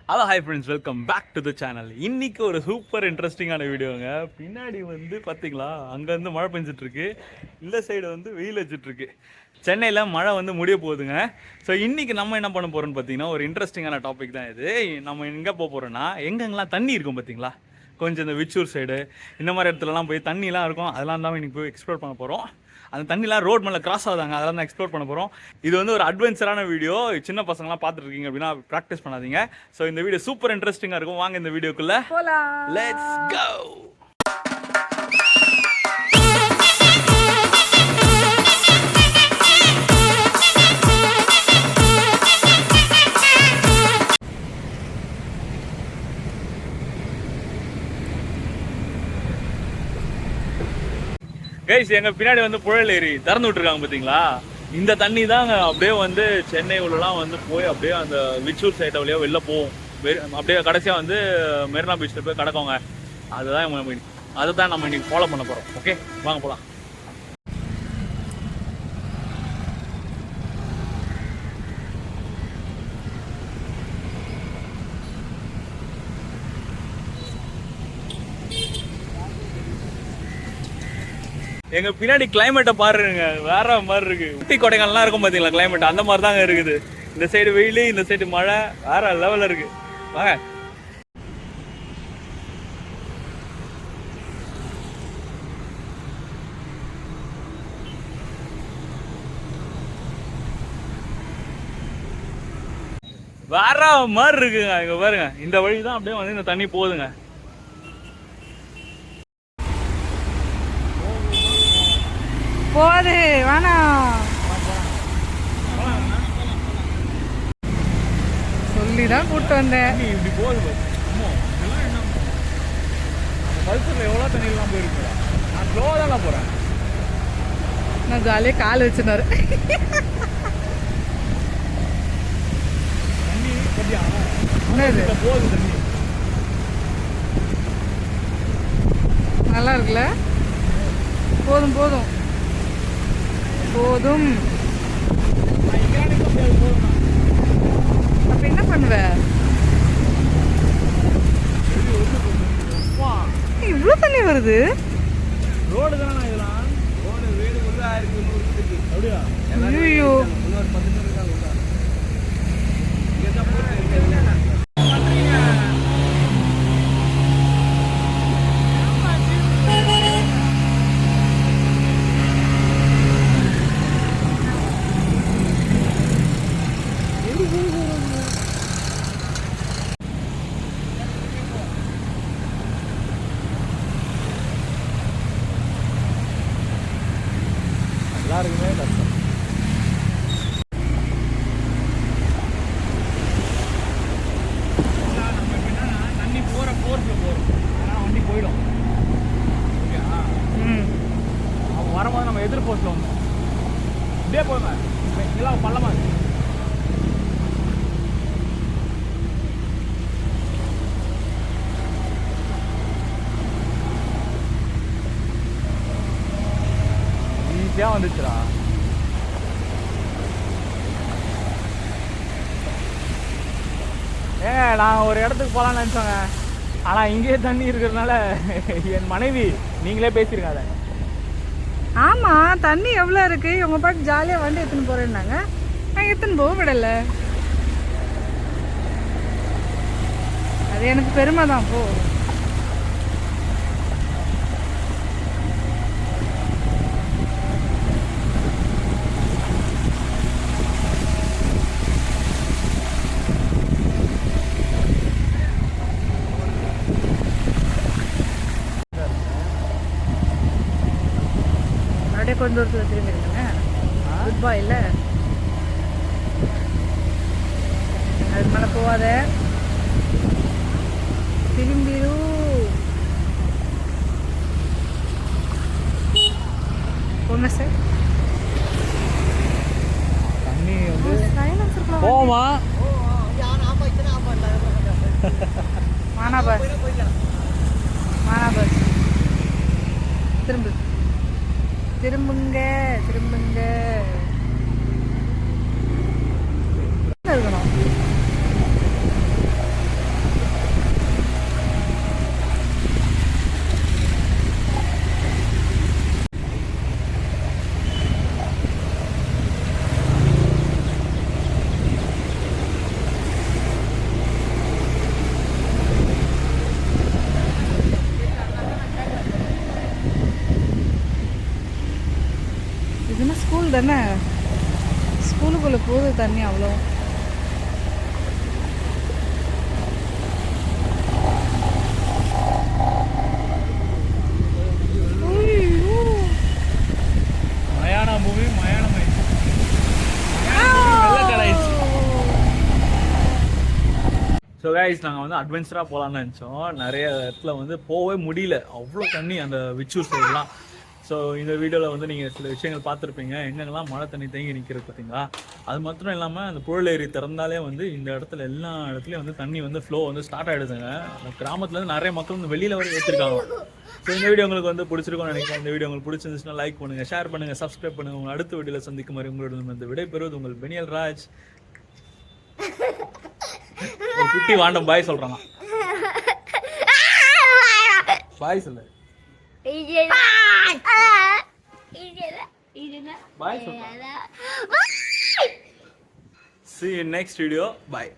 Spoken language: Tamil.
Hello hi friends, welcome back to the channel. இன்னைக்கு ஒரு சூப்பர் இன்ட்ரெஸ்டிங்கான வீடியோங்க. பின்னாடி பார்த்தீங்களா, அங்கேருந்து மழை பெஞ்சிட்ருக்கு, இந்த சைடு வெயில் வச்சிட்ருக்கு. சென்னையில் மழை முடிய போகுதுங்க. ஸோ இன்றைக்கி நம்ம என்ன பண்ண போகிறோம்னு பார்த்தீங்கன்னா, ஒரு இன்ட்ரெஸ்டிங்கான டாபிக் தான் இது. நம்ம எங்கே போக போகிறோன்னா, எங்கெங்கெல்லாம் தண்ணி இருக்கும் பார்த்தீங்களா, கொஞ்சம் இந்த விச்சூர் சைடு இந்த மாதிரி இடத்துலலாம் போய் தண்ணிலாம் இருக்கும். அதெல்லாம் தான் இன்றைக்கி போய் எக்ஸ்ப்ளோர் பண்ண போகிறோம். அந்த தண்ணிலாம் ரோட் மேலே கிராஸ் ஆகுதாங்க, அதெல்லாம் தான் எக்ஸ்ப்ளோர் பண்ண போகிறோம். இது ஒரு அட்வென்ச்சரான வீடியோ. சின்ன பசங்களாம் பார்த்துருக்கீங்க அப்படின்னா ப்ராக்டிஸ் பண்ணாதீங்க. ஸோ இந்த வீடியோ சூப்பர் இன்ட்ரெஸ்டிங்காக இருக்கும். வாங்க இந்த வீடியோக்குள்ளே லெட்ஸ் கோ. கைஸ், எங்க பின்னாடி புழல் ஏரி திறந்து விட்டுருக்காங்க பார்த்தீங்களா. இந்த தண்ணி தான் அப்படியே சென்னை உள்ளலாம் போய் அப்படியே அந்த விச்சூர் சைட்டை வழியாக வெளில போகும். அப்படியே கடைசியாக மெரினா பீச்சில் போய் கிடக்கோங்க. அதுதான் நம்ம இன்னைக்கு ஃபாலோ பண்ண போகிறோம். ஓகே, வாங்க போகலாம். எங்க பின்னாடி கிளைமேட்டை பாருங்க, வேற மாதிரி இருக்கு. ஊட்டி கொடைக்கானல்லாம் இருக்கும் பாத்தீங்களா கிளைமேட், அந்த மாதிரி தாங்க இருக்குது. இந்த சைடு வெயில், இந்த சைடு மழை, வேற லெவல்ல இருக்கு. வாங்க. வேற மாதிரி இருக்குங்க. இங்க பாருங்க, இந்த வழி தான் அப்படியே இந்த தண்ணி போகுதுங்க. போது வேணாம் சொல்லிதான் கூப்பிட்டு வந்தேன். இப்படி போகுது. பல்சர்ல எவ்வளோ தண்ணிலாம் போயிருக்கா. நான் ஸ்லோவாக தான் போகிறேன். நான் ஜாலியாக கால் வச்சுனாரு. தண்ணி போகுது. தண்ணி நல்லா இருக்குல்ல. போதும் போதும் போதும். அப்ப என்ன பண்ணுவ? இவ்வளோ தண்ணி வருது. ரோடு தானே இதெல்லாம். ரோடு வீடு உள்ளா இருக்கு. அப்படியா? ஐயோ, எல்லாருக்குமே கஷ்டம். நம்ம எப்படின்னா தண்ணி போகிற போர்ட்டில் போகிறோம், அதனால் வண்டி போயிடும். ஓகேவா? அவங்க வரும்போது நம்ம எதிர் போஸ்ட்டில் வந்தோம். இப்படியே போங்க, இதெல்லாம் பள்ளமாக இருக்கு. ஈஸியாக வந்துச்சுடா. ஏங்க, நான் ஒரு இடத்துக்கு போகலான்னு நினச்சோங்க. ஆனால் இங்கேயே தண்ணி இருக்கிறதுனால என் மனைவி நீங்களே பேசியிருக்காத. ஆமாம், தண்ணி எவ்வளோ இருக்கு. இவங்க பாட்டு ஜாலியாக வண்டி எடுத்துன்னு போகிறேன்னாங்க. நான் எடுத்துன்னு போக விடலை. அது எனக்கு பெருமை தான். போ. கொஞ்சம் தூரத்தில் திரும்பி இருக்குங்க. குட் பாய் இல்லை, அதுக்கு மேலே போகாத. திரும்பிடு. போங்க சார். தண்ணி போமா. மானா பஸ் திரும்ப. திரும்புங்க திரும்புங்க. இருக்கணும். தானே, ஸ்கூலுக்குள்ளே போகுது தண்ணி அவ்வளோ. மயான மூவி மயானம் ஸோ கைஸ் நாங்கள் வந்து அட்வென்ச்சராக போகலான்னு நினச்சோம். நிறைய இடத்துல வந்து போகவே முடியல, அவ்வளோ தண்ணி அந்த விச்சூர் சைட்லாம். ஸோ இந்த வீடியோவில் வந்து நீங்கள் சில விஷயங்கள் பார்த்துருப்பீங்க, எங்கெங்கெல்லாம் மழை தண்ணி தேங்கி நிற்கிறது பார்த்தீங்களா. அது மாத்திரம் இல்லாமல் அந்த புழல் ஏரி திறந்தாலே வந்து இந்த இடத்துல எல்லா இடத்துலையும் வந்து தண்ணி வந்து ஃப்ளோ வந்து ஸ்டார்ட் ஆகிடுதுங்க. அந்த கிராமத்துலேருந்து நிறைய மக்கள் வந்து வெளியில் வரை ஏற்றிருக்காங்க. ஸோ இந்த வீடியோ உங்களுக்கு வந்து பிடிச்சிருக்கும்னு நினைக்கிறேன். இந்த வீடியோ உங்களுக்கு பிடிச்சிருந்துச்சுன்னா லைக் பண்ணுங்கள், ஷேர் பண்ணுங்கள், சப்ஸ்கிரைப் பண்ணுங்கள். உங்கள் அடுத்த வீடியோவில் சந்திக்கும் மாதிரி உங்களோட இந்த விடை பெறுவது உங்கள் பெனியல் ராஜ். ஒரு குட்டி வாண்டம் பாய் சொல்கிறாங்க. பாய் சொல்லு. Bye. See you in next video. Bye.